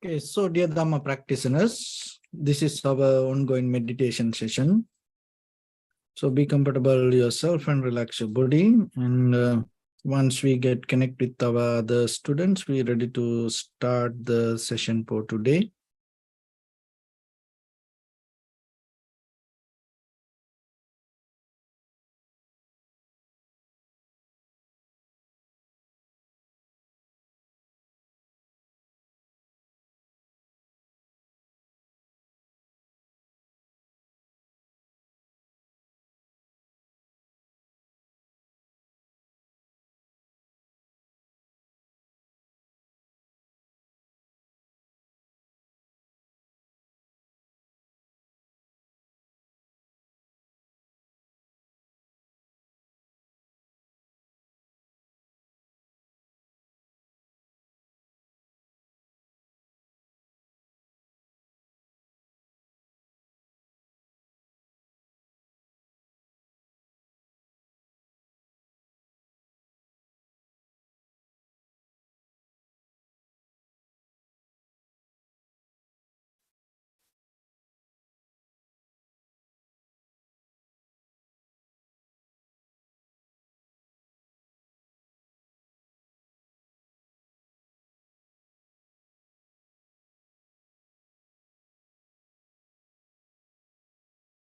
Okay, so dear Dhamma practitioners, this is our ongoing meditation session. So be comfortable yourself and relax your body. And once we get connected with our other students, we're ready to start the session for today.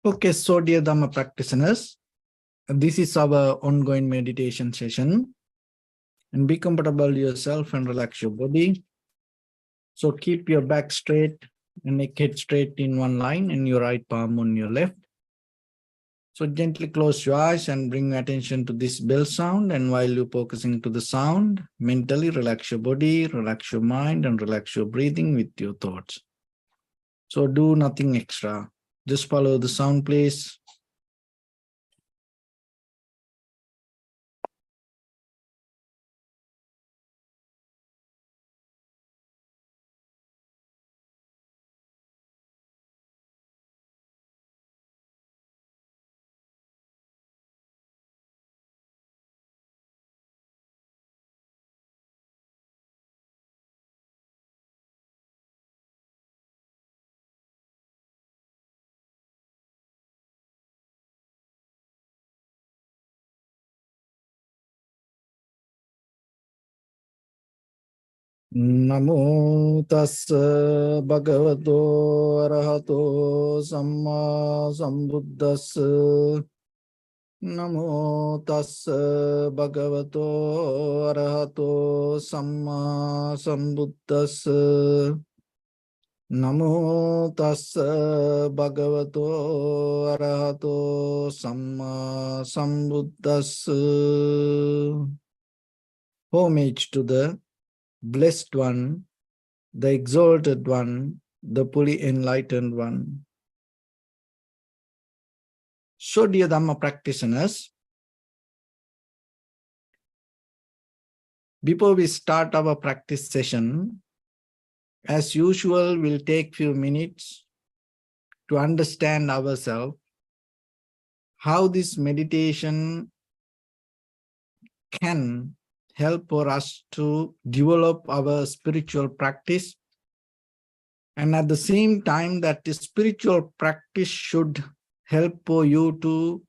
Okay, so dear Dhamma practitioners, this is our ongoing meditation session. And be comfortable yourself and relax your body. So keep your back straight and neck head straight in one line and your right palm on your left. So gently close your eyes and bring your attention to this bell sound. And while you're focusing to the sound, mentally relax your body, relax your mind, and relax your breathing with your thoughts. So do nothing extra. Just follow the sound, please. Namo tassa bhagavato arahato samma sambuddhassa. Namo tassa bhagavato arahato samma sambuddhassa. Namo tassa bhagavato arahato samma sambuddhassa. Homage to the Blessed One, the Exalted One, the fully enlightened One. So, dear Dhamma practitioners, before we start our practice session, as usual, we'll take few minutes to understand ourselves, how this meditation can help for us to develop our spiritual practice. And at the same time, that the spiritual practice should help for you to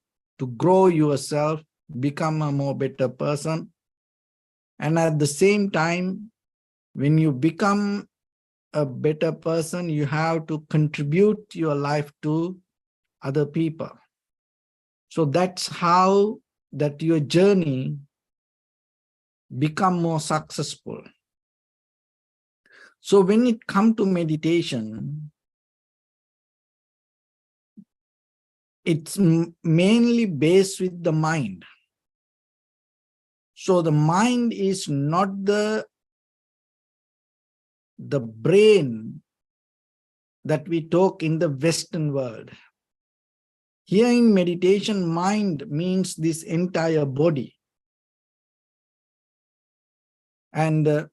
grow yourself, become a more better person. And at the same time, when you become a better person, you have to contribute your life to other people. So that's how that your journey become more successful. So when it comes to meditation, it's mainly based with the mind. So the mind is not the brain that we talk in the Western world. Here in meditation, mind means this entire body. And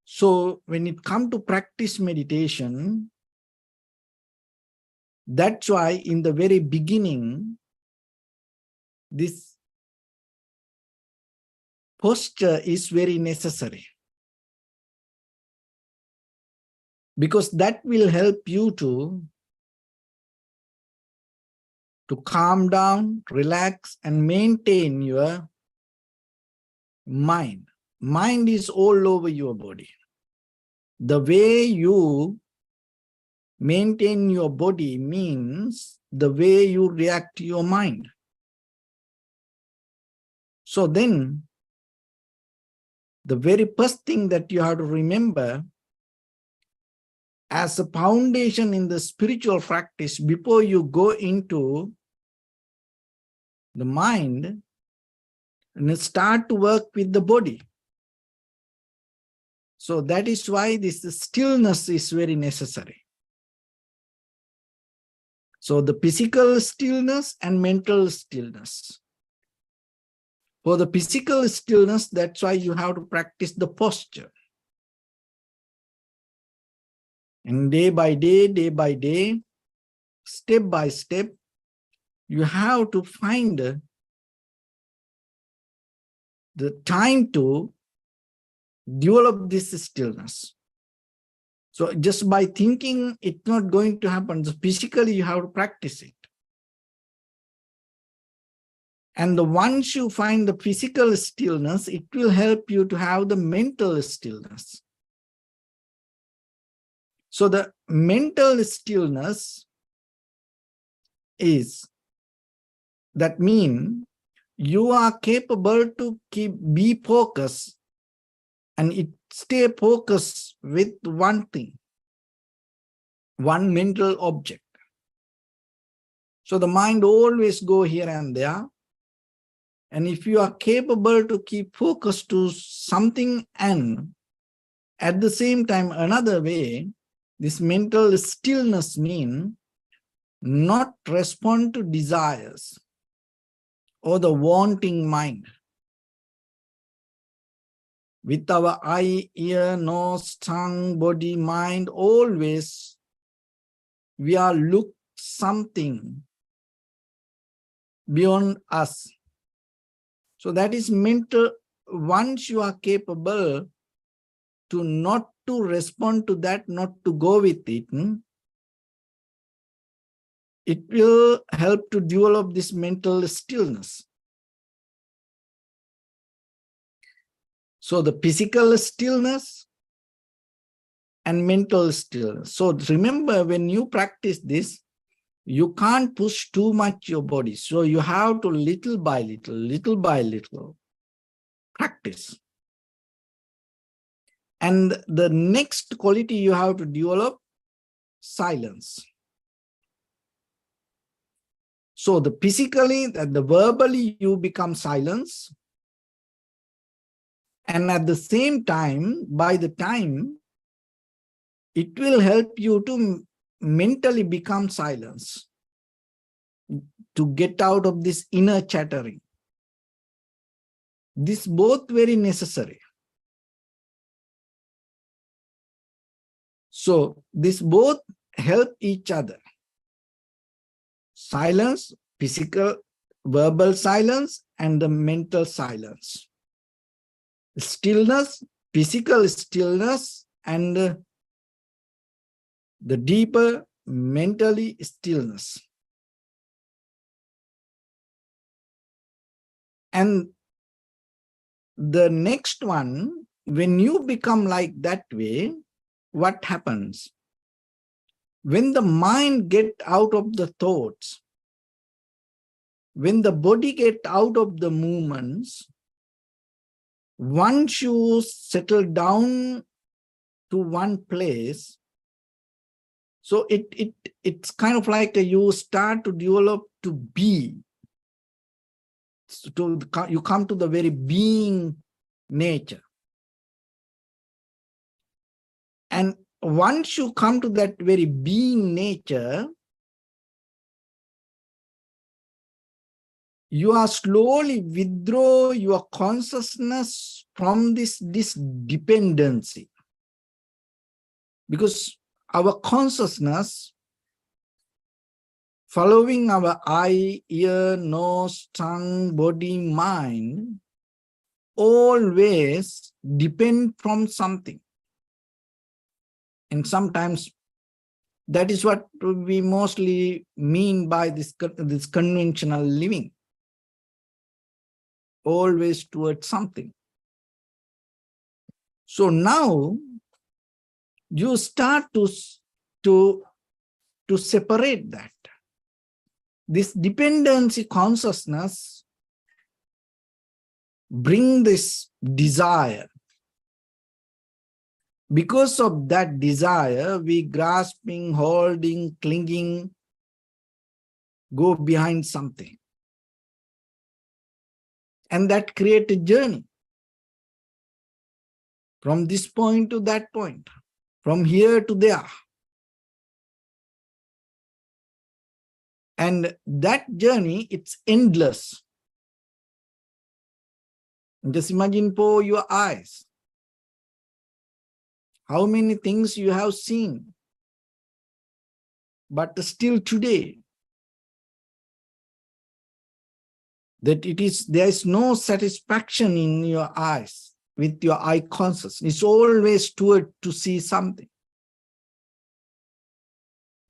so when it comes to practice meditation, that's why in the very beginning, this posture is very necessary. because that will help you to calm down, relax, and maintain your mind. Mind is all over your body. The way you maintain your body means the way you react to your mind. So then, the very first thing that you have to remember as a foundation in the spiritual practice before you go into the mind and start to work with the body. So that is why this stillness is very necessary. So the physical stillness and mental stillness. For the physical stillness, that's why you have to practice the posture. And day by day, step by step, you have to find the time to develop this stillness. So just by thinking, it's not going to happen. So physically, you have to practice it. And once you find the physical stillness, it will help you to have the mental stillness. So the mental stillness is, that means you are capable to be focused and stay focused with one thing, one mental object. So the mind always go here and there. And if you are capable to keep focused to something and at the same time another way, this mental stillness means not respond to desires or the wanting mind. With our eye, ear, nose, tongue, body, mind, always we are look something beyond us. So that is mental. Once you are capable to not to respond to that, not to go with it, it will help to develop this mental stillness. So the physical stillness and mental stillness. So remember, when you practice this, you can't push too much your body. So you have to little by little practice. And the next quality you have to develop, silence. So the physically, the verbally you become silence. And at the same time, by the time, it will help you to mentally become silence, to get out of this inner chattering. This both very necessary. So this both help each other. Silence, physical, verbal silence, and the mental silence. Stillness, physical stillness, and the deeper mentally stillness. And the next one, when you become like that way, what happens? When the mind get out of the thoughts, when the body get out of the movements, once you settle down to one place, so it's kind of like you start to develop to be. So you come to the very being nature. And once you come to that very being nature, you are slowly withdraw your consciousness from this dependency. Because our consciousness, following our eye, ear, nose, tongue, body, mind, always depend from something. And sometimes that is what we mostly mean by this conventional living, always towards something. So now you start to separate that. This dependency consciousness bring this desire. Because of that desire, we grasping, holding, clinging, go behind something. And that create a journey from this point to that point, from here to there. And that journey, it's endless. Just imagine for your eyes, how many things you have seen, but still today, that there is no satisfaction in your eyes with your eye consciousness. It's always toward to see something.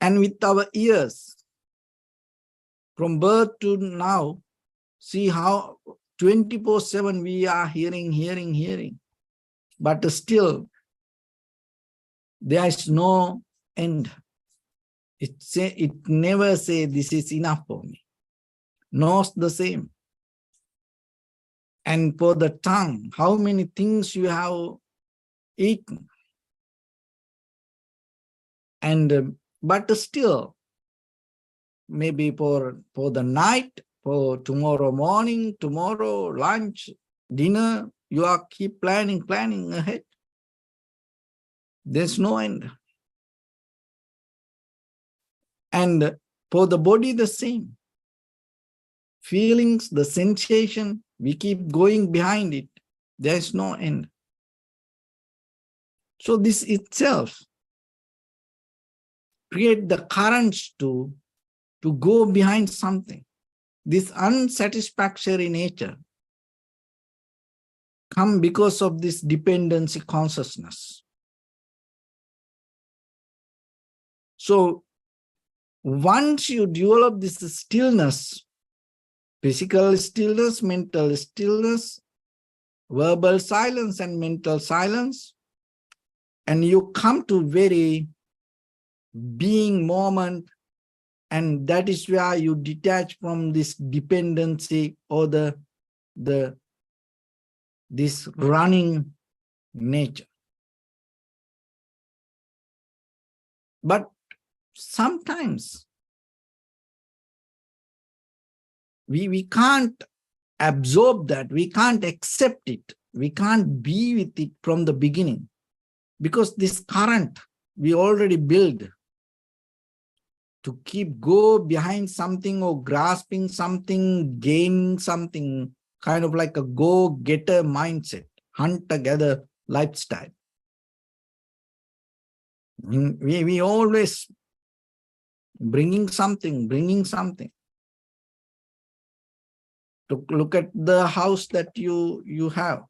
And with our ears, from birth to now, see how 24/7 we are hearing. But still, there is no end. It never say this is enough for me. Nose the same. And for the tongue, how many things you have eaten. And but still, maybe for the night, for tomorrow morning, tomorrow lunch, dinner, you are keep planning ahead. There's no end. And for the body, the same. Feelings, the sensation, we keep going behind it. There's no end. So this itself create the currents to go behind something. This unsatisfactory nature come because of this dependency consciousness. So once you develop this stillness, physical stillness, mental stillness, verbal silence and mental silence, and you come to very being moment, and that is where you detach from this dependency or this running nature. But sometimes we can't absorb that, we can't accept it, we can't be with it from the beginning, because this current we already built to keep go behind something or grasping something, gaining something, kind of like a go-getter mindset, hunter-gatherer lifestyle. We always bringing something. To look at the house that you have.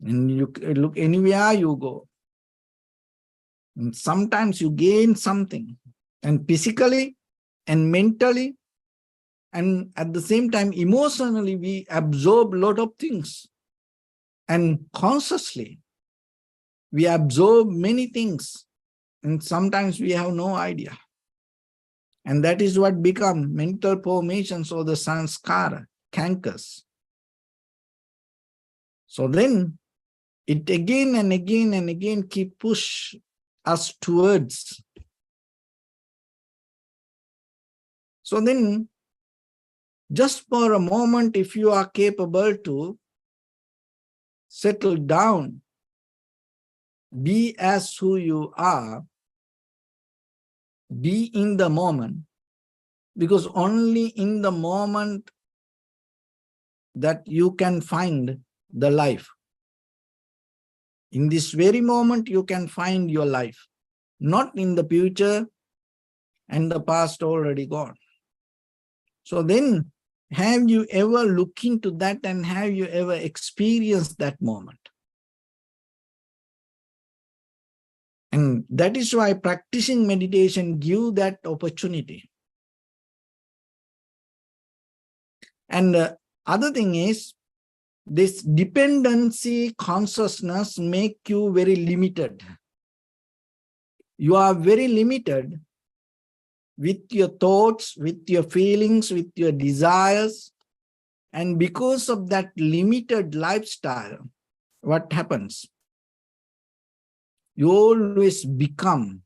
And you look anywhere you go. And sometimes you gain something. And physically and mentally, and at the same time emotionally, we absorb a lot of things. And consciously, we absorb many things. And sometimes we have no idea. And that is what become mental formations or the sanskara, cankers. So then it again and again keep push us towards. So then just for a moment, if you are capable to settle down, be as who you are, be in the moment, because only in the moment that you can find the life. In this very moment, you can find your life, not in the future and the past already gone. So then, have you ever looked into that and have you ever experienced that moment? And that is why practicing meditation gives that opportunity. And the other thing is, this dependency consciousness make you very limited. You are very limited with your thoughts, with your feelings, with your desires. And because of that limited lifestyle, what happens? You always become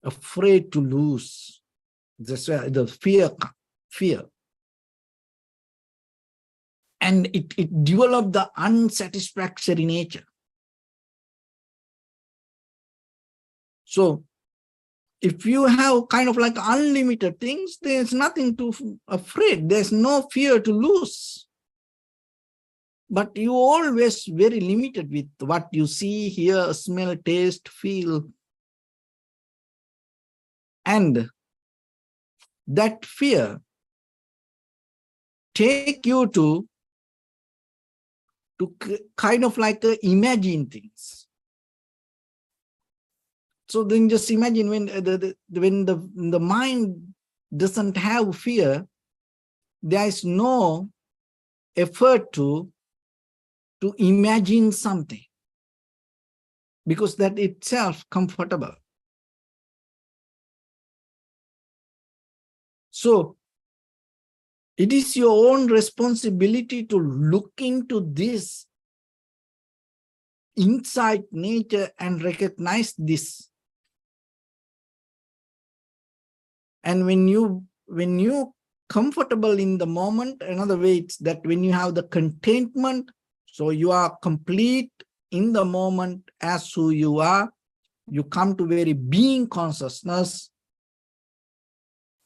afraid to lose. That's why the fear. And it develops the unsatisfactory nature. So if you have kind of like unlimited things, there's nothing to afraid. There's no fear to lose. But you always very limited with what you see, hear, smell, taste, feel. And that fear take you to kind of like imagine things. So then just imagine when the mind doesn't have fear, there is no effort to imagine something, because that itself comfortable. So it is your own responsibility to look into this inside nature and recognize this. And when you comfortable in the moment, another way it's that when you have the contentment, so you are complete in the moment as who you are, you come to very being consciousness,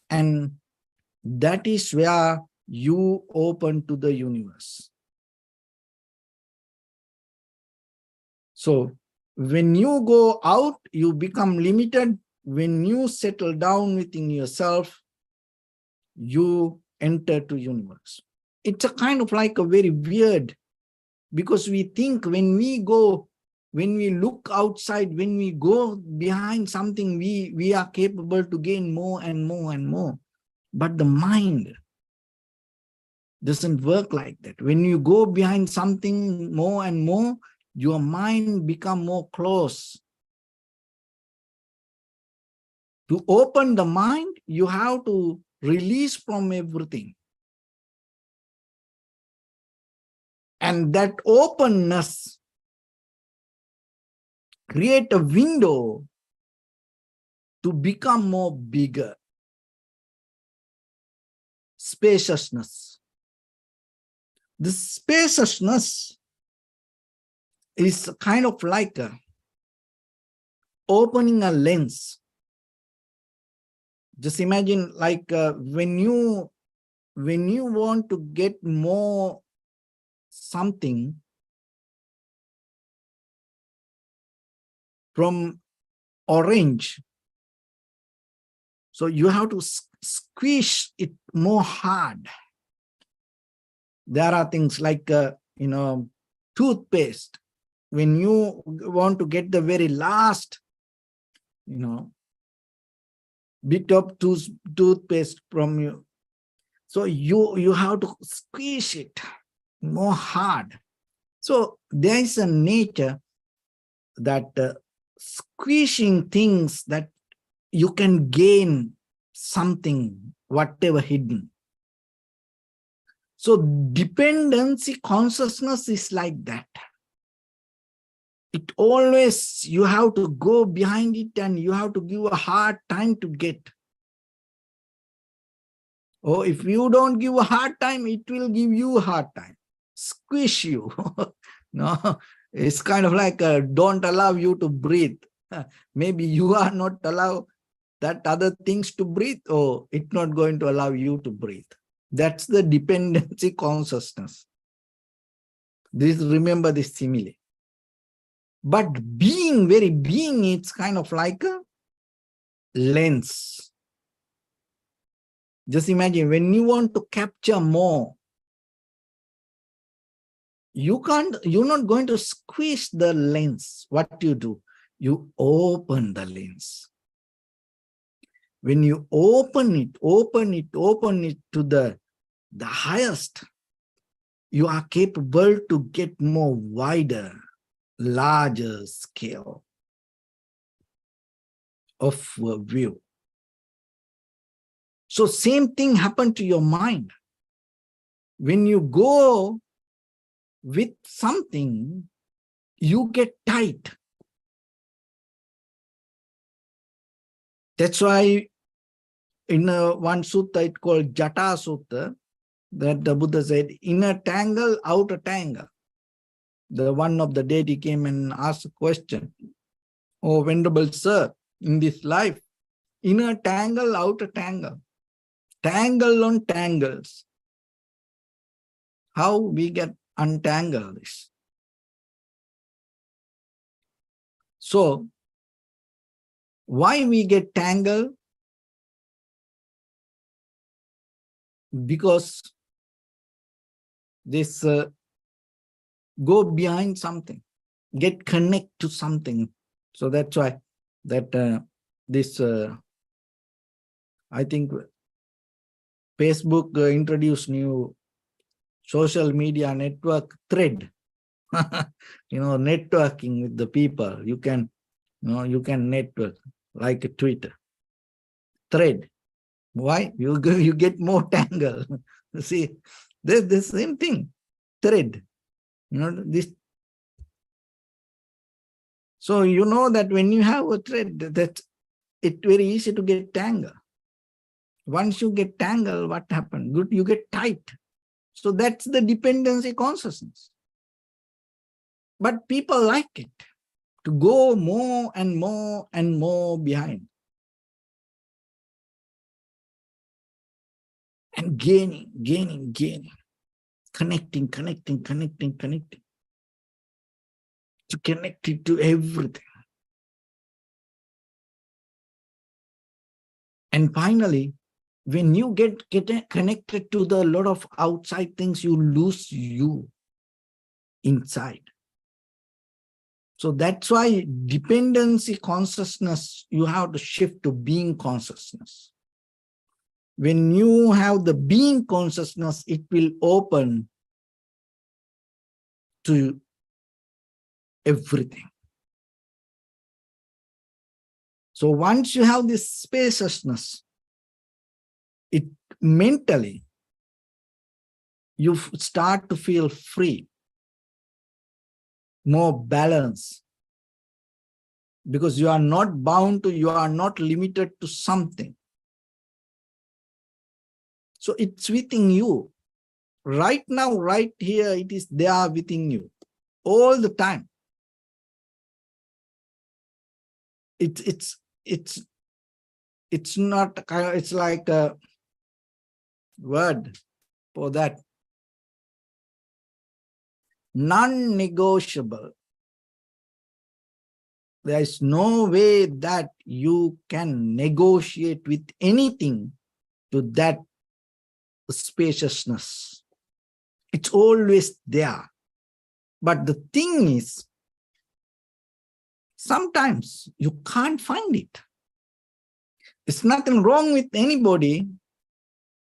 and that is where you open to the universe. So when you go out, you become limited. When you settle down within yourself, you enter to universe. It's a kind of like a very weird, because we think when we look outside, when we go behind something, we are capable to gain more and more and more. But the mind doesn't work like that. When you go behind something more and more, your mind become more close. To open the mind, you have to release from everything. And that openness create a window to become more bigger. Spaciousness. The spaciousness is kind of like opening a lens. Just imagine like when you want to get more something from orange, so you have to squeeze it more hard. There are things like toothpaste. When you want to get the very last bit of toothpaste from you, so you have to squeeze it more hard. So there is a nature that squeezing things that you can gain something, whatever hidden. So dependency consciousness is like that. It always, you have to go behind it and you have to give a hard time to get. Or if you don't give a hard time, it will give you a hard time. Squish you. No, it's kind of like don't allow you to breathe. Maybe you are not allowed that other things to breathe, or it's not going to allow you to breathe. That's the dependency consciousness. Remember this simile. But very being, it's kind of like a lens. Just imagine when you want to capture more, you're not going to squeeze the lens. What you do? you open the lens. When you open it to the highest, you are capable to get more wider, larger scale of view. So same thing happened to your mind. When you go with something, you get tight. That's why in one sutta, it's called Jata Sutta, that the Buddha said, inner tangle, outer tangle. The one of the deity came and asked a question. Oh, Venerable Sir, in this life, inner tangle, outer tangle, tangle on tangles. How we get untangled this? So, why we get tangled? Because this go behind something, get connect to something. So that's why that this I think Facebook introduced new social media network, Thread. Networking with the people. You can network like a Twitter. Thread. Why? You get more tangle. See, there's the same thing. Thread. This. So you know that when you have a thread, that it's very easy to get tangled. Once you get tangled, what happens? Good, you get tight. So that's the dependency consciousness. But people like it, to go more and more and more behind. And gaining, connecting. To connect it to everything. And finally, when you get connected to the lot of outside things, you lose you inside. So that's why dependency consciousness, you have to shift to being consciousness. When you have the being consciousness, it will open to everything. So once you have this spaciousness, it mentally, you start to feel free, more balance, because you are not bound to, you are not limited to something. So it's within you. Right now, right here, it is there within you all the time. It's not, it's like a word for that. Non-negotiable. There is no way that you can negotiate with anything to that spaciousness. It's always there. But the thing is, sometimes you can't find it. It's nothing wrong with anybody.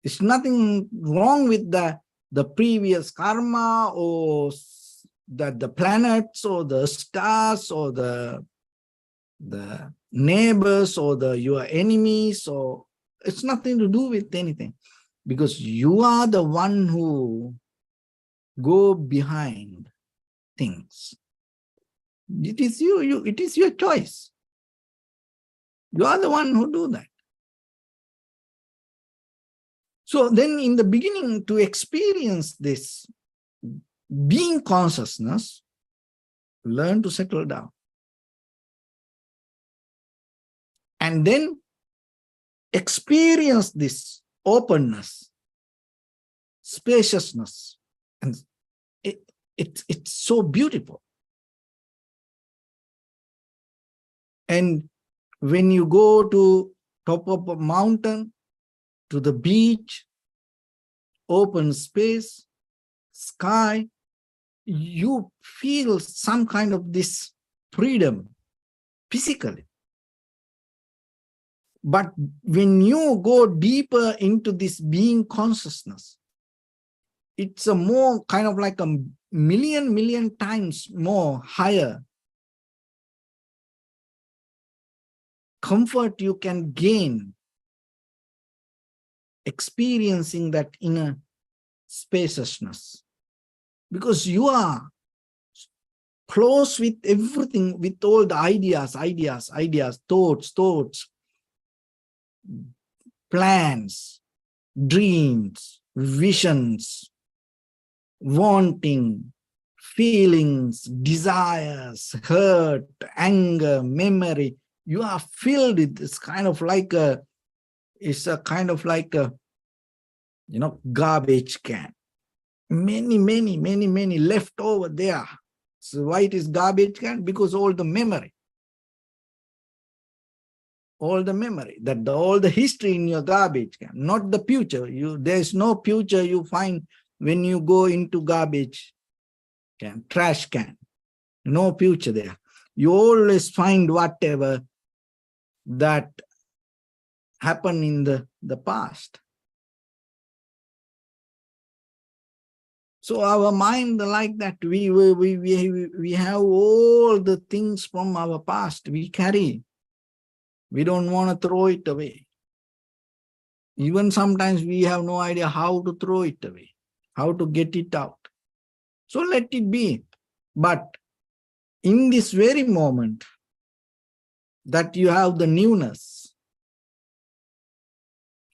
It's nothing wrong with the previous karma or the planets or the stars or the neighbors or your enemies, or it's nothing to do with anything, because you are the one who go behind things. It is you, it is your choice. You are the one who do that. So then in the beginning, to experience this being consciousness, learn to settle down. And then experience this openness, spaciousness. And it's so beautiful. And when you go to top of a mountain, to the beach, open space, sky, you feel some kind of this freedom, physically. But when you go deeper into this being consciousness, it's a more kind of like a million times more higher comfort you can gain experiencing that inner spaciousness, because you are close with everything, with all the ideas, thoughts, plans, dreams, visions, wanting, feelings, desires, hurt, anger, memory. You are filled with this kind of like a, it's a kind of like a, garbage can. Many left over there. So why it is garbage can? Because all the memory, all the history in your garbage can, not the future. There is no future you find when you go into garbage can, trash can. No future there. You always find whatever that happened in the past. So our mind like that, we have all the things from our past we carry. We don't want to throw it away. Even sometimes we have no idea how to throw it away, how to get it out. So let it be. But in this very moment that you have the newness,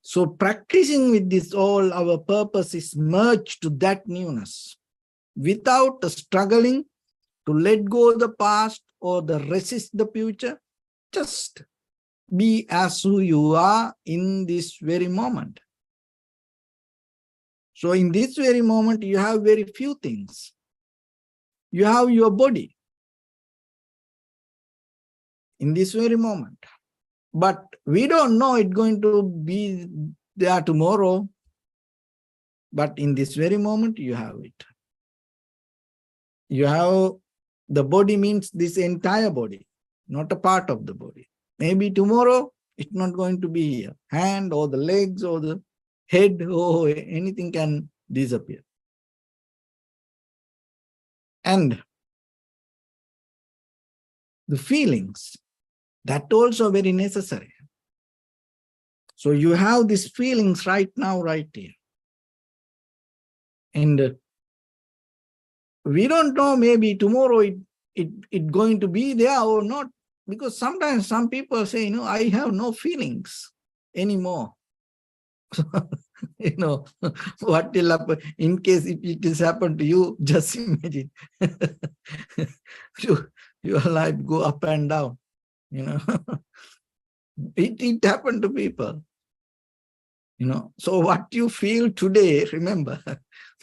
so practicing with this, all our purpose is merged to that newness without struggling to let go of the past or the resist the future. Just be as who you are in this very moment. So in this very moment, you have very few things. You have your body in this very moment. But we don't know it's going to be there tomorrow. But in this very moment, you have it. You have the body, means this entire body, not a part of the body. Maybe tomorrow, it's not going to be here. Hand or the legs or the head or anything can disappear. And the feelings, that also very necessary. So you have these feelings right now, right here. And we don't know, maybe tomorrow it going to be there or not. Because sometimes some people say, I have no feelings anymore. What will happen in case if it has happened to you? Just imagine. Your life go up and down. It happened to people. So what you feel today, remember,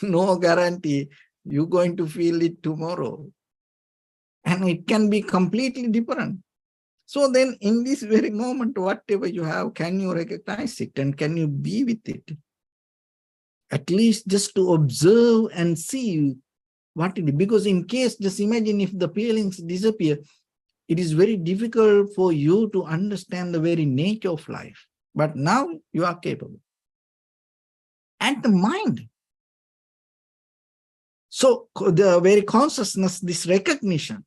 no guarantee you're going to feel it tomorrow. And it can be completely different. So then in this very moment, whatever you have, can you recognize it and can you be with it? At least just to observe and see what it is. Because in case, just imagine if the feelings disappear, it is very difficult for you to understand the very nature of life. But now you are capable. And the mind. So the very consciousness, this recognition,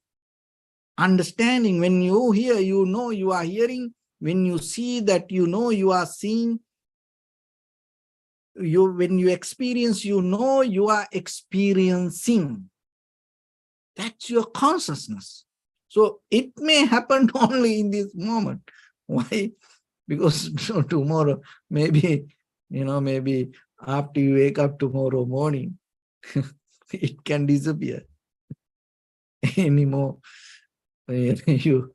understanding, when you hear, you know you are hearing. When you see that, you know you are seeing. When you experience, you know you are experiencing. That's your consciousness. So it may happen only in this moment. Why? Because tomorrow, maybe after you wake up tomorrow morning, it can disappear anymore. You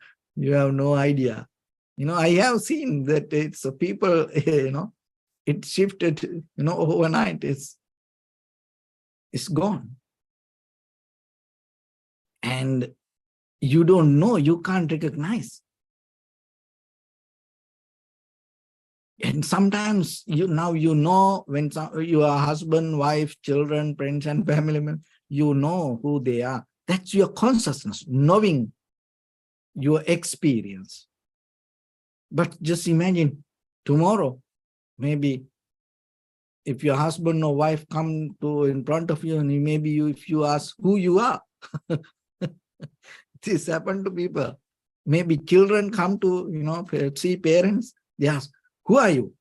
have no idea. I have seen that it's people, it shifted, overnight, it's gone. And you don't know, you can't recognize. And sometimes now when your husband, wife, children, friends, and family members, you know who they are. That's your consciousness, knowing your experience. But just imagine tomorrow, maybe if your husband or wife come to in front of you, and maybe if you ask who you are, this happened to people. Maybe children come to, see parents, they ask, who are you?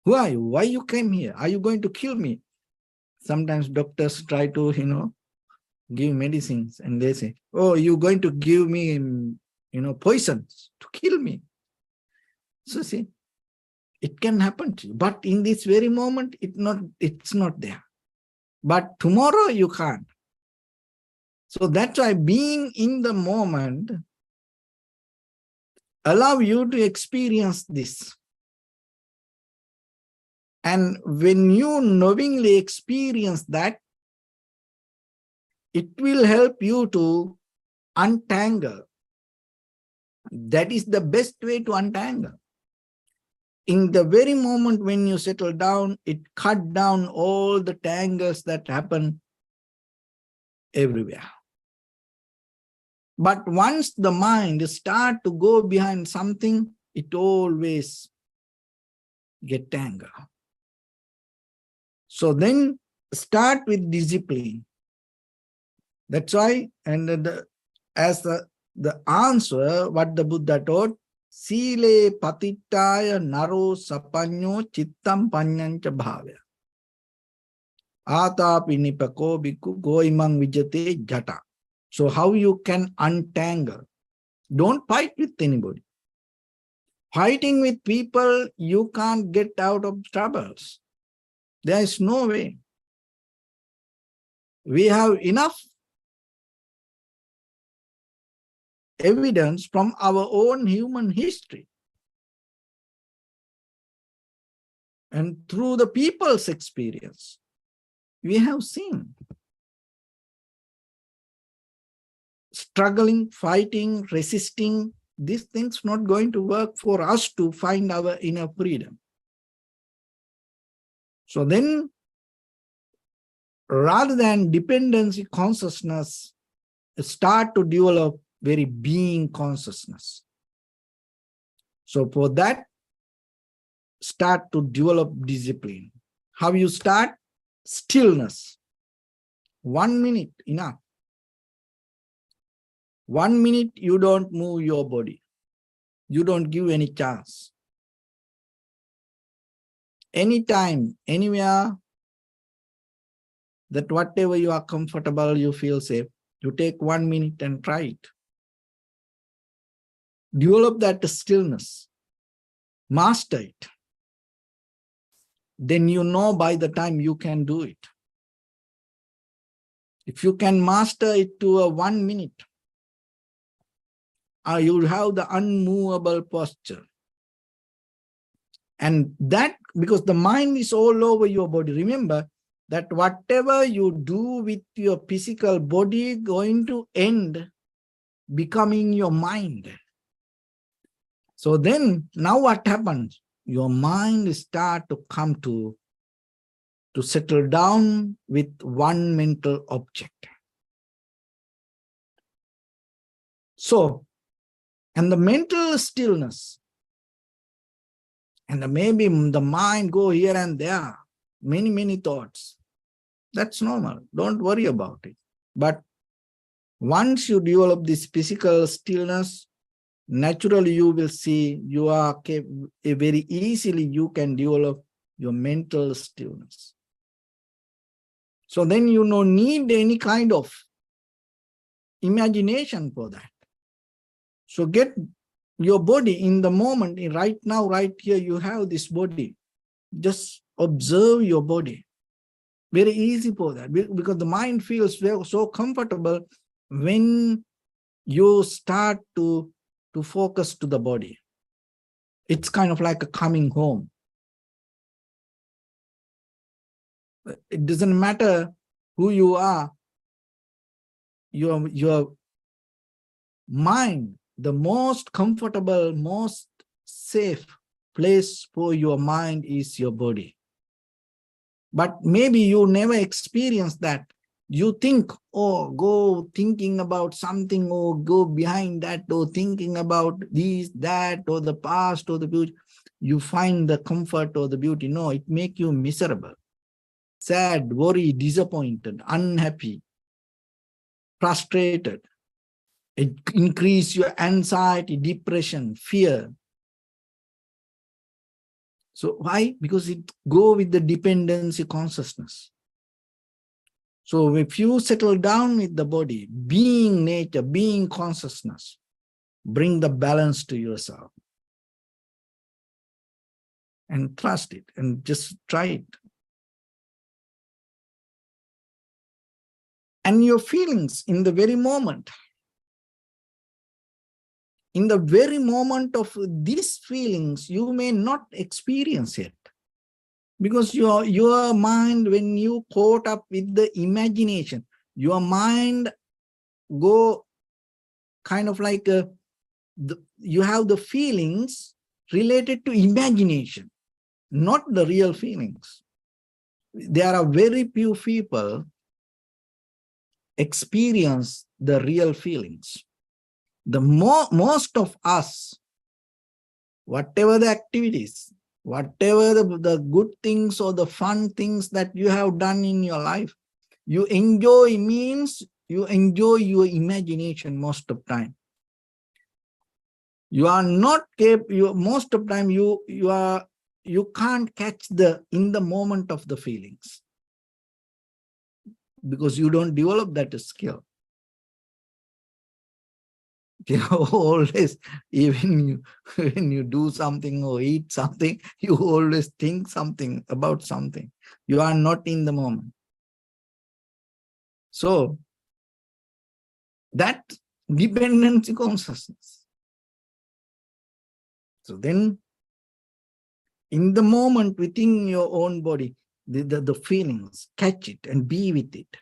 Who are you? Why you came here? Are you going to kill me? Sometimes doctors try to, give medicines, and they say, oh, you're going to give me, poisons to kill me. So see, it can happen to you. But in this very moment, it's not there. But tomorrow you can't. So that's why being in the moment allow you to experience this. And when you knowingly experience that, it will help you to untangle. That is the best way to untangle. In the very moment when you settle down, it cut down all the tangles that happen everywhere. But once the mind starts to go behind something, it always gets tangled. So then start with discipline. That's why, and as the answer, what the Buddha taught, Sile patittaya naro sapanyo chittam panyancha bhavya. Atapi nipako bhikkhu goimang vijate jata. So how you can untangle? Don't fight with anybody. Fighting with people, you can't get out of troubles. There is no way. We have enough evidence from our own human history and through the people's experience. We have seen struggling, fighting, resisting, these things not going to work for us to find our inner freedom. So then, rather than dependency consciousness, start to develop very being consciousness. So for that, start to develop discipline. How you start? Stillness. 1 minute, enough. 1 minute, you don't move your body. You don't give any chance. Anytime, anywhere, that whatever you are comfortable, you feel safe, you take 1 minute and try it. Develop that stillness. Master it. Then you know by the time you can do it. If you can master it to a 1 minute, you have the unmovable posture. And that, because the mind is all over your body. Remember that whatever you do with your physical body going to end becoming your mind. So then, now what happens? Your mind start to come to settle down with one mental object. So, and the mental stillness, and maybe the mind go here and there, many thoughts. That's normal. Don't worry about it. But once you develop this physical stillness, naturally you will see you are very easily you can develop your mental stillness. So then you don't need any kind of imagination for that. So get your body in the moment, right now, right here, you have this body. Just observe your body. Very easy for that, because the mind feels so comfortable when you start to focus to the body. It's kind of like a coming home. It doesn't matter who you are, your mind, the most comfortable, most safe place for your mind is your body. But maybe you never experienced that You think, oh, go thinking about something, or go behind that, or thinking about this, that, or the past, or the future. You find the comfort or the beauty. No, it make you miserable, sad, worried, disappointed, unhappy, frustrated. It increase your anxiety, depression, fear. So why? Because it go with the dependency consciousness. So if you settle down with the body, being nature, being consciousness, bring the balance to yourself and trust it and just try it. And your feelings in the very moment, of these feelings, you may not experience it. Because your mind, when you caught up with the imagination, your mind go kind of like you have the feelings related to imagination, not the real feelings. There are very few people experience the real feelings. Most of us, whatever the activities, whatever the good things or the fun things that you have done in your life, you enjoy means you enjoy your imagination most of time. You are not capable, most of time you can't catch in the moment of the feelings, because you don't develop that skill. You always, even when you do something or eat something, you always think something about something. You are not in the moment. So that dependency consciousness. So then in the moment within your own body, the feelings, catch it and be with it.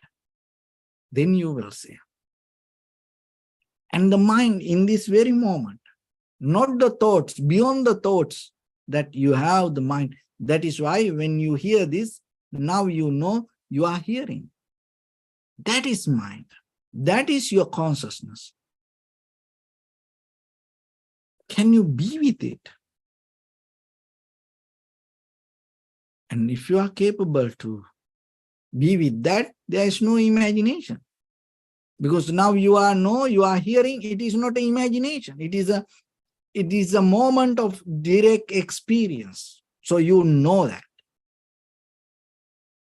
Then you will see. And the mind in this very moment, not the thoughts, beyond the thoughts that you have the mind. That is why when you hear this, now you know you are hearing. That is mind. That is your consciousness. Can you be with it? And if you are capable to be with that, there is no imagination. Because now you are hearing, it is not an imagination. It is a moment of direct experience. So you know that.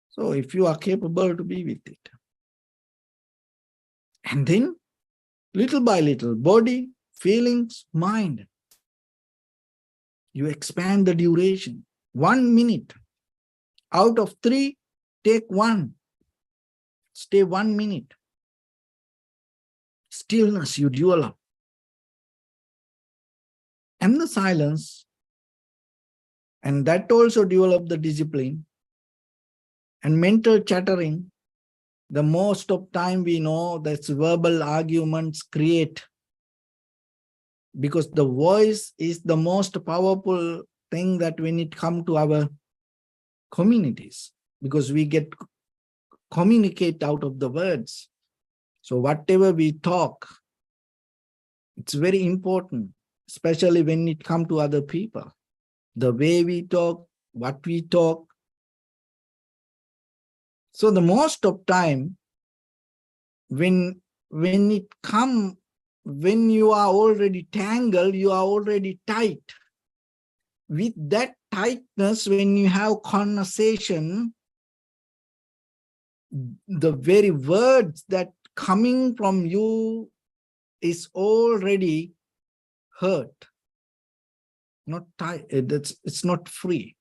So if you are capable to be with it. And then little by little, body, feelings, mind. You expand the duration. 1 minute. Out of 3, take 1. Stay 1 minute. Stillness you develop. And the silence. And that also develop the discipline. And mental chattering. The most of time we know that verbal arguments create. Because the voice is the most powerful thing that when it comes to our communities. Because we communicate out of the words. So whatever we talk, it's very important, especially when it comes to other people. The way we talk, what we talk. So the most of time, when you are already tangled, you are already tight. With that tightness, when you have conversation, the very words that coming from you is already hurt, not tight. It's not free.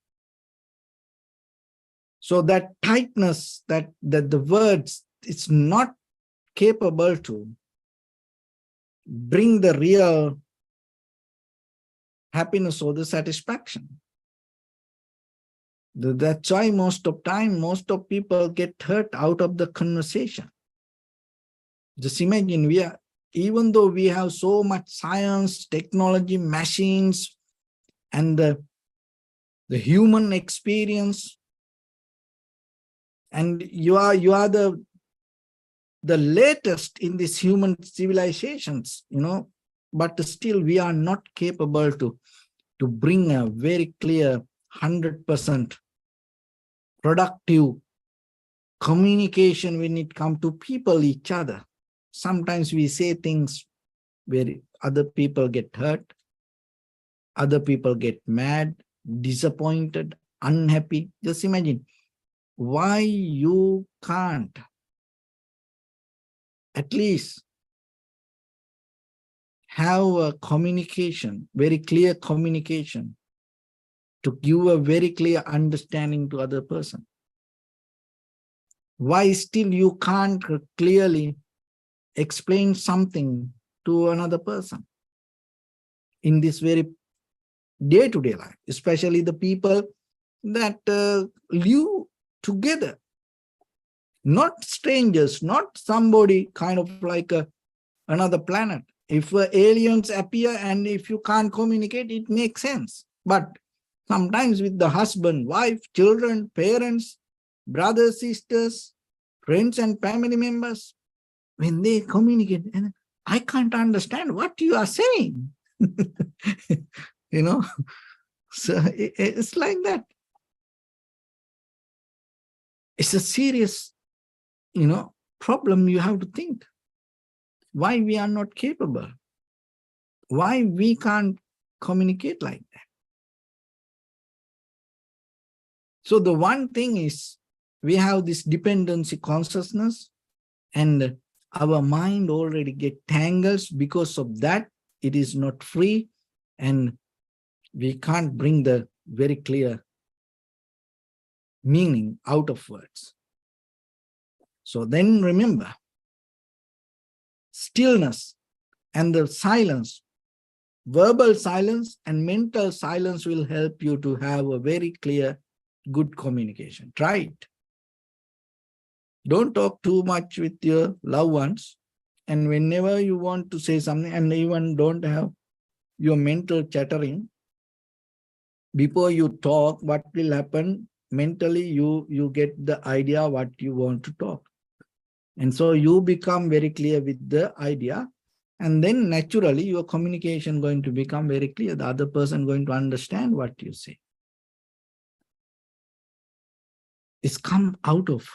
So that tightness, that the words, it's not capable to bring the real happiness or the satisfaction. That's why most of people get hurt out of the conversation. Just imagine, even though we have so much science, technology, machines, and the human experience, and you are the the latest in these human civilizations, but still we are not capable to bring a very clear 100% productive communication when it comes to people, each other. Sometimes we say things where other people get hurt, other people get mad, disappointed, unhappy. Just imagine why you can't at least have a communication, very clear communication, to give a very clear understanding to other person. Why still you can't clearly explain something to another person in this very day-to-day life, especially the people that live together, not strangers, not somebody kind of like another planet. If aliens appear and if you can't communicate, it makes sense. But sometimes with the husband, wife, children, parents, brothers, sisters, friends and family members, when they communicate, and I can't understand what you are saying. So it's like that. It's a serious, problem you have to think. Why we are not capable? Why we can't communicate like that? So the one thing is, we have this dependency consciousness, and our mind already get tangled. Because of that, it is not free, and we can't bring the very clear meaning out of words. So then remember, stillness and the silence, verbal silence and mental silence, will help you to have a very clear, good communication. Try it. Don't talk too much with your loved ones. And whenever you want to say something, and even don't have your mental chattering, before you talk, what will happen? Mentally, you get the idea what you want to talk. And so you become very clear with the idea. And then naturally, your communication going to become very clear. The other person going to understand what you say. It's come out of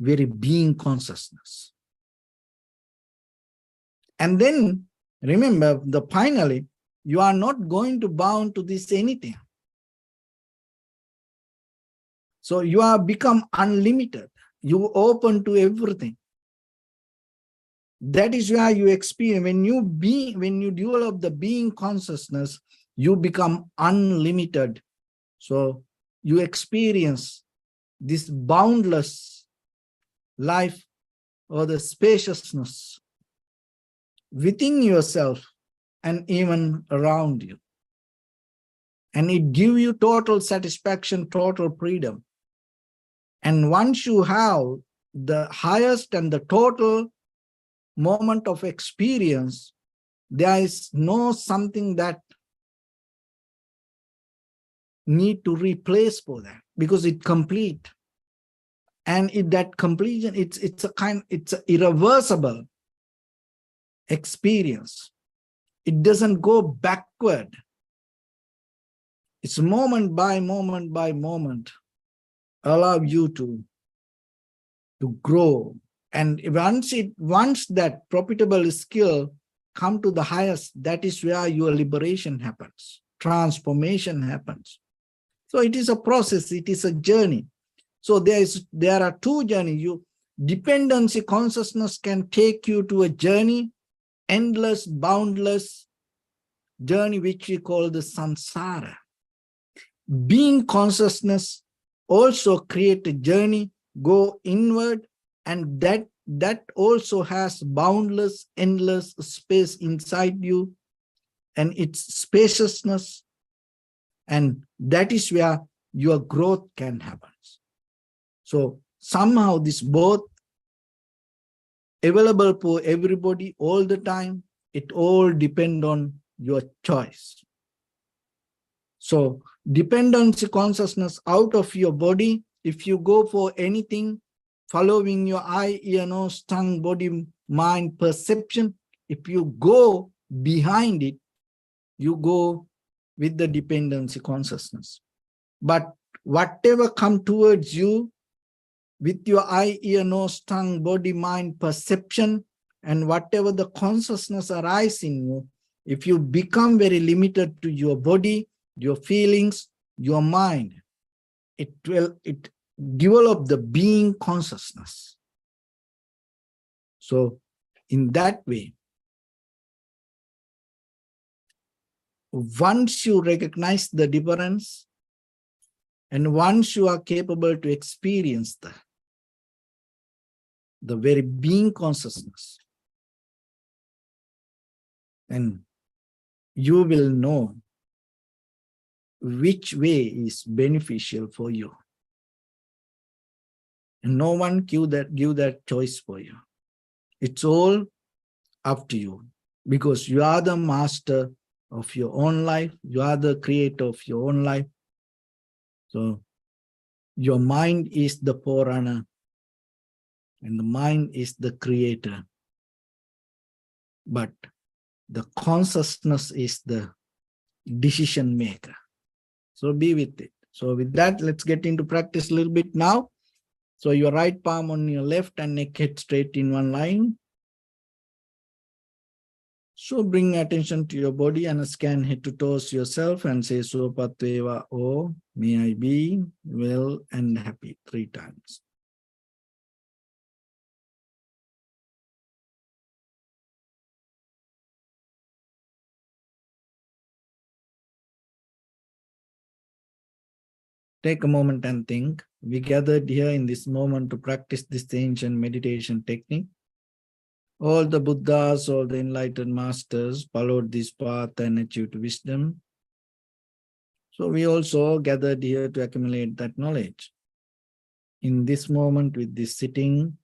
very being consciousness. And then remember, finally, you are not going to bound to this anything. So you are become unlimited. You open to everything. That is where you experience, when you develop the being consciousness, you become unlimited. So you experience this boundless life, or the spaciousness within yourself and even around you. And it gives you total satisfaction, total freedom. And once you have the highest and the total moment of experience, there is no something that need to replace for that, because it's complete. And that completion, it's an irreversible experience. It doesn't go backward. It's moment by moment by moment, allow you to grow. And once that profitable skill come to the highest, that is where your liberation happens, transformation happens. So it is a process, it is a journey. So there are two journeys. Dependency consciousness can take you to a journey, endless, boundless journey, which we call the samsara. Being consciousness also create a journey, go inward, and that also has boundless, endless space inside you, and its spaciousness, and that is where your growth can happen. So somehow this both available for everybody all the time. It all depends on your choice. So dependency consciousness out of your body, if you go for anything, following your eye, ear, nose, tongue, body, mind, perception, if you go behind it, you go with the dependency consciousness. But whatever come towards you with your eye, ear, nose, tongue, body, mind, perception, and whatever the consciousness arise in you, if you become very limited to your body, your feelings, your mind, it develop the being consciousness. So in that way, once you recognize the difference, and once you are capable to experience the very being consciousness, and you will know which way is beneficial for you. And no one give that choice for you. It's all up to you, because you are the master of your own life. You are the creator of your own life. So your mind is the forerunner, and the mind is the creator. But the consciousness is the decision maker. So be with it. So with that, let's get into practice a little bit now. So your right palm on your left and neck head straight in one line. So bring attention to your body and scan head to toes yourself and say Sopatveva O, may I be well and happy 3 times. Take a moment and think. We gathered here in this moment to practice this ancient meditation technique. All the Buddhas, all the enlightened masters followed this path and achieved wisdom. So we also gathered here to accumulate that knowledge. In this moment with this sitting,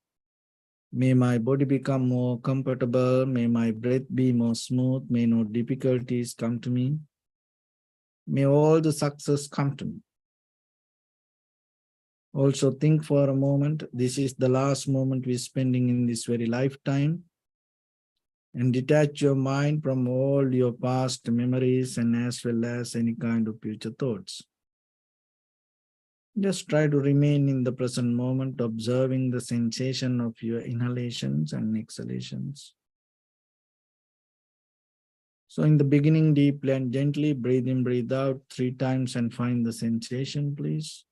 may my body become more comfortable, may my breath be more smooth, may no difficulties come to me, may all the success come to me. Also think for a moment, this is the last moment we're spending in this very lifetime, and detach your mind from all your past memories and as well as any kind of future thoughts. Just try to remain in the present moment, observing the sensation of your inhalations and exhalations. So in the beginning, deeply and gently, breathe in, breathe out 3 times and find the sensation, please.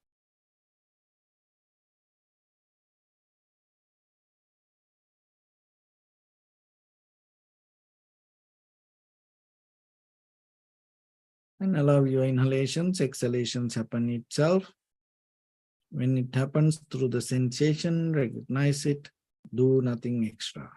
And allow your inhalations, exhalations happen itself. When it happens through the sensation, recognize it, do nothing extra.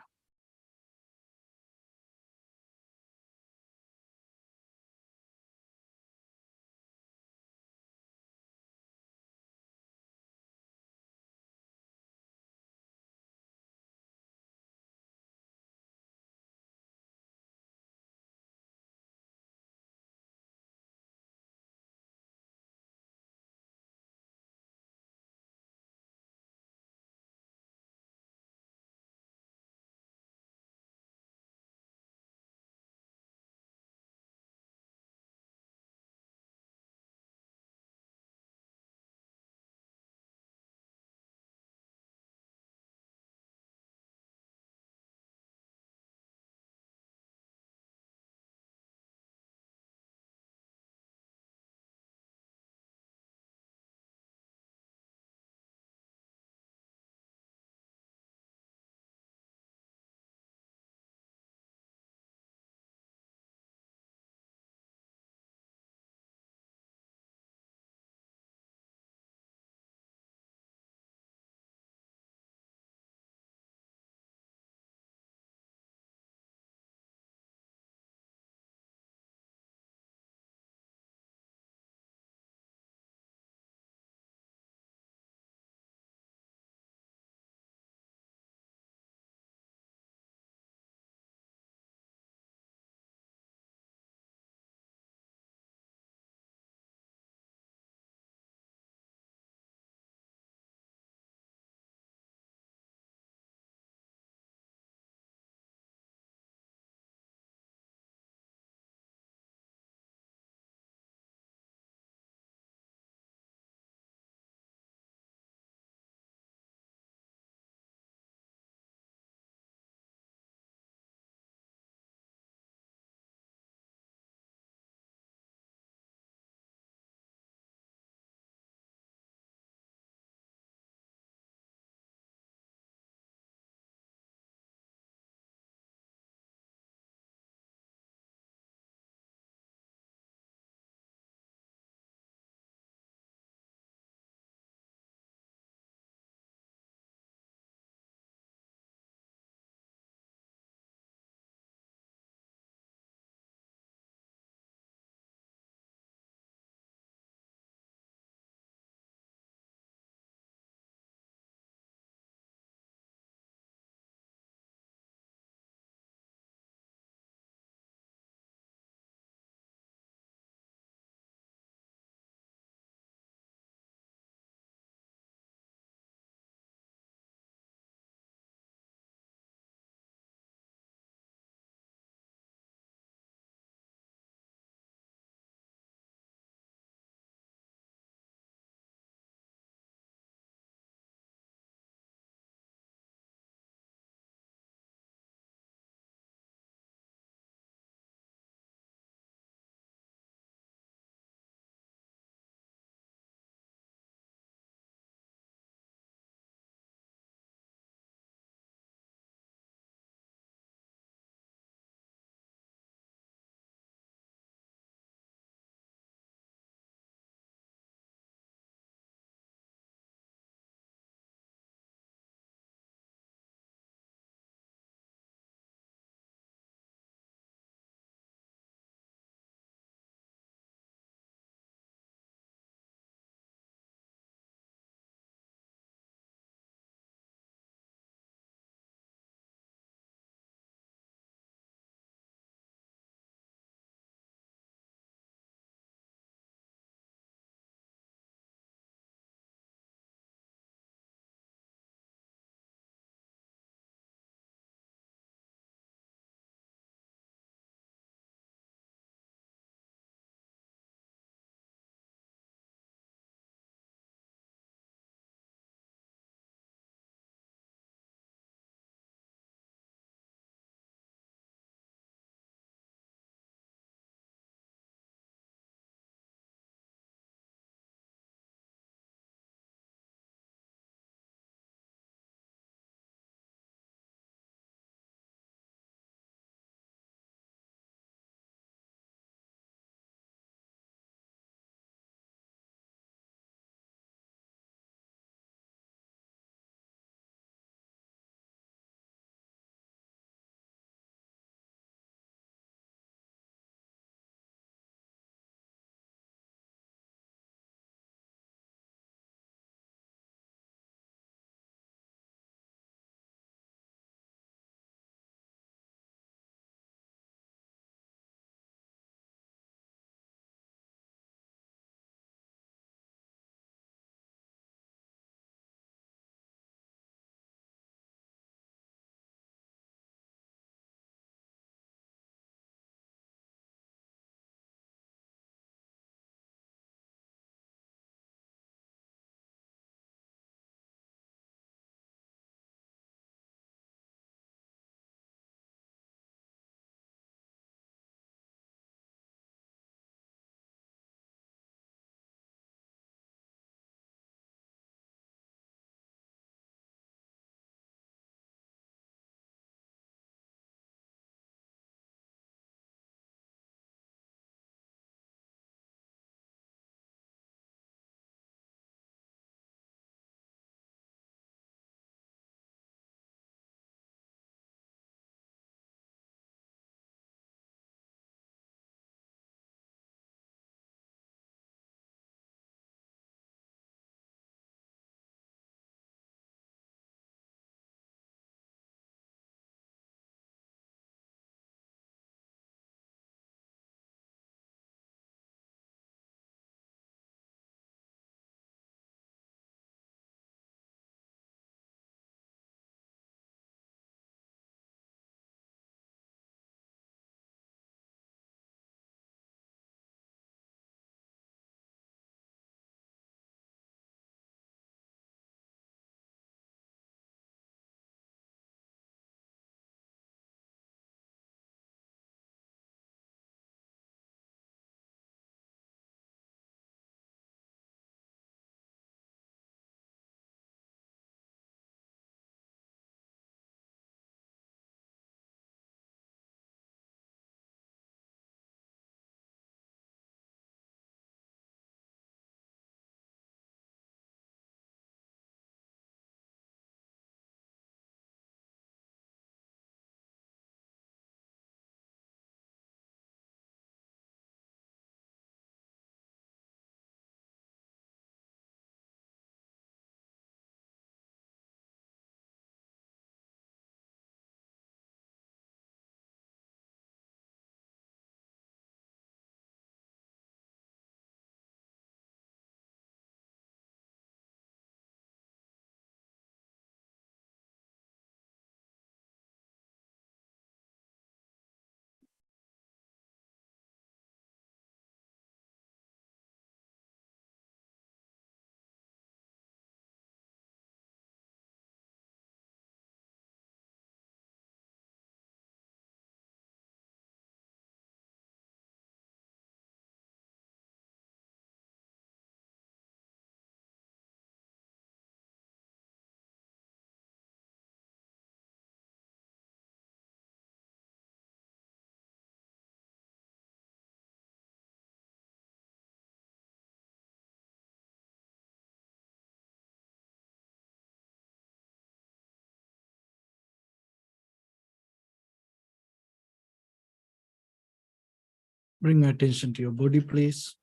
Bring attention to your body, please.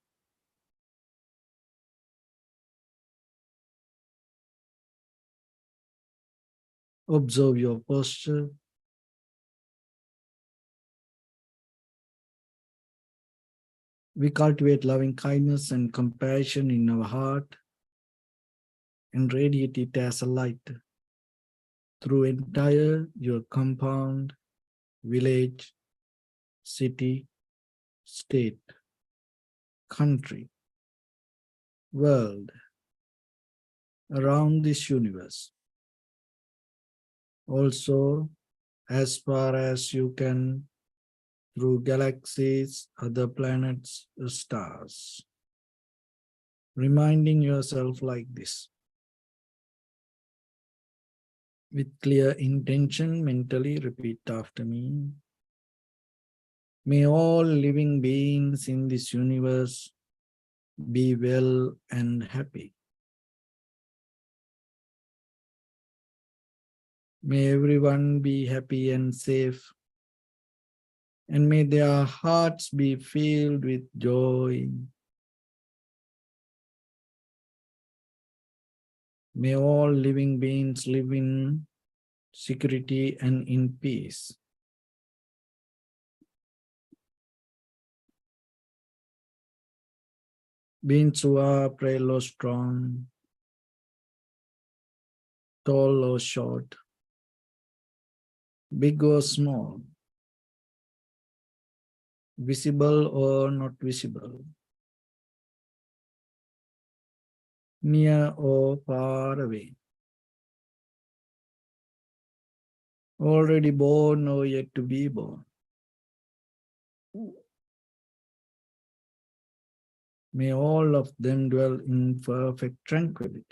Observe your posture. We cultivate loving kindness and compassion in our heart and radiate it as a light through entire your compound, village, city, state, country, world, around this universe. Also, as far as you can, through galaxies, other planets, stars. Reminding yourself like this. With clear intention, mentally repeat after me. May all living beings in this universe be well and happy. May everyone be happy and safe. And may their hearts be filled with joy. May all living beings live in security and in peace. Beings who are frail or strong, tall or short, big or small, visible or not visible, near or far away, already born or yet to be born. May all of them dwell in perfect tranquility.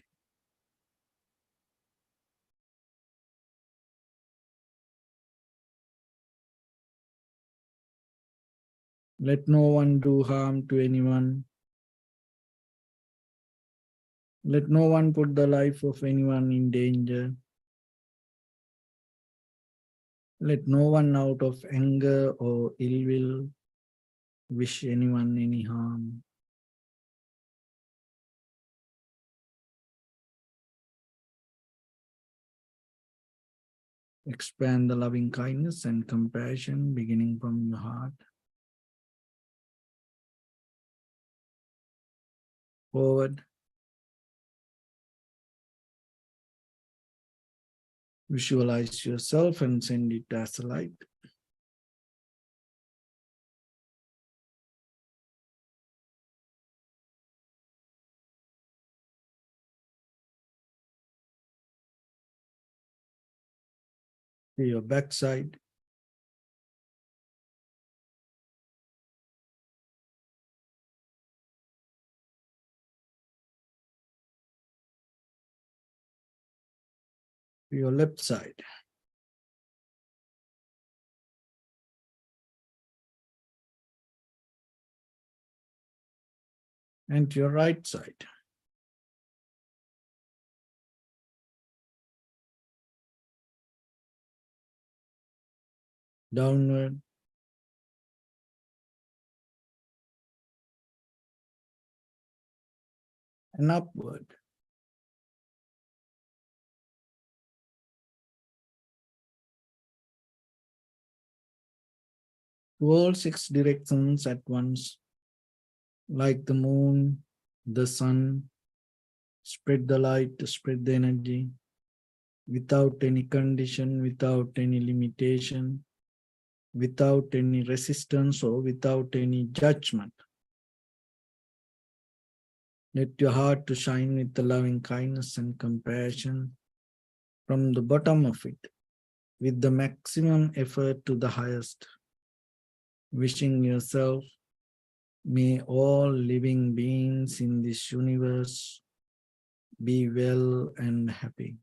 Let no one do harm to anyone. Let no one put the life of anyone in danger. Let no one out of anger or ill will wish anyone any harm. Expand the loving kindness and compassion beginning from your heart. Forward. Visualize yourself and send it as a light. To your backside. To your left side. And to your right side. Downward. And upward. To all 6 directions at once, like the moon, the sun, spread the light, spread the energy, without any condition, without any limitation, without any resistance or without any judgment. Let your heart to shine with the loving kindness and compassion from the bottom of it, with the maximum effort to the highest. Wishing yourself, may all living beings in this universe be well and happy.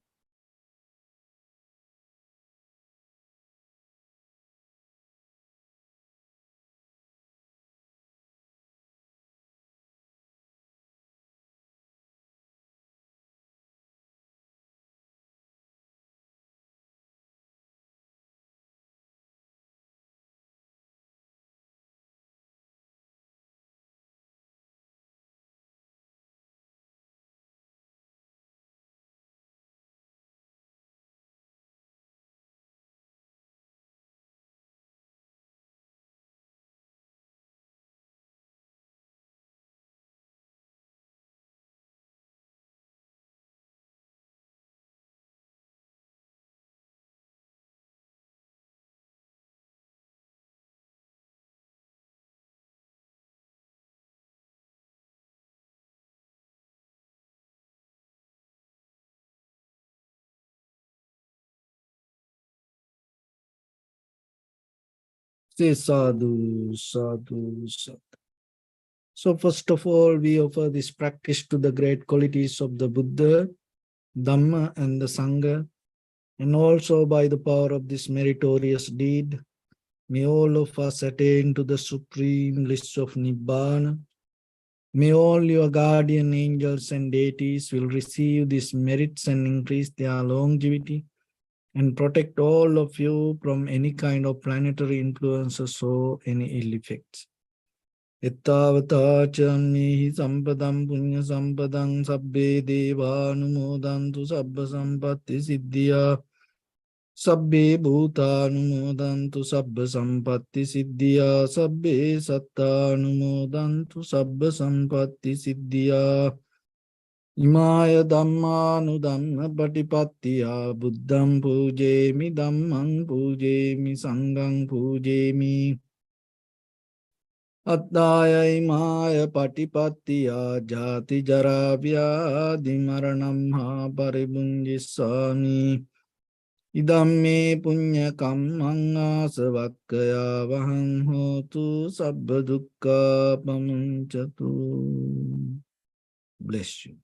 Say sadhu, sadhu, sadhu. So first of all, we offer this practice to the great qualities of the Buddha, Dhamma, and the Sangha. And also by the power of this meritorious deed, may all of us attain to the supreme bliss of Nibbana. May all your guardian angels and deities will receive these merits and increase their longevity and protect all of you from any kind of planetary influences or any ill effects. Ittavata chanmihi sampadam punya sampadam sabbe deva anumodantu sabba sampatti siddhya sabbe bhuta anumodantu sabba sampatti siddhya sabbe satta anumodantu sabba sampatti siddhya Imaya Dhammanu Dhamma Patipattiya Buddham Pujemi Dhammam Pujemi Sangham Pujemi Attaya Imaya Patipattiya Jati Jara Vyadi Maranam Ha Paribunjisami Idamme Punya Kammang Asavakkaya Vahang Hotu Sabba Dukkha Pamunchatu. Bless you.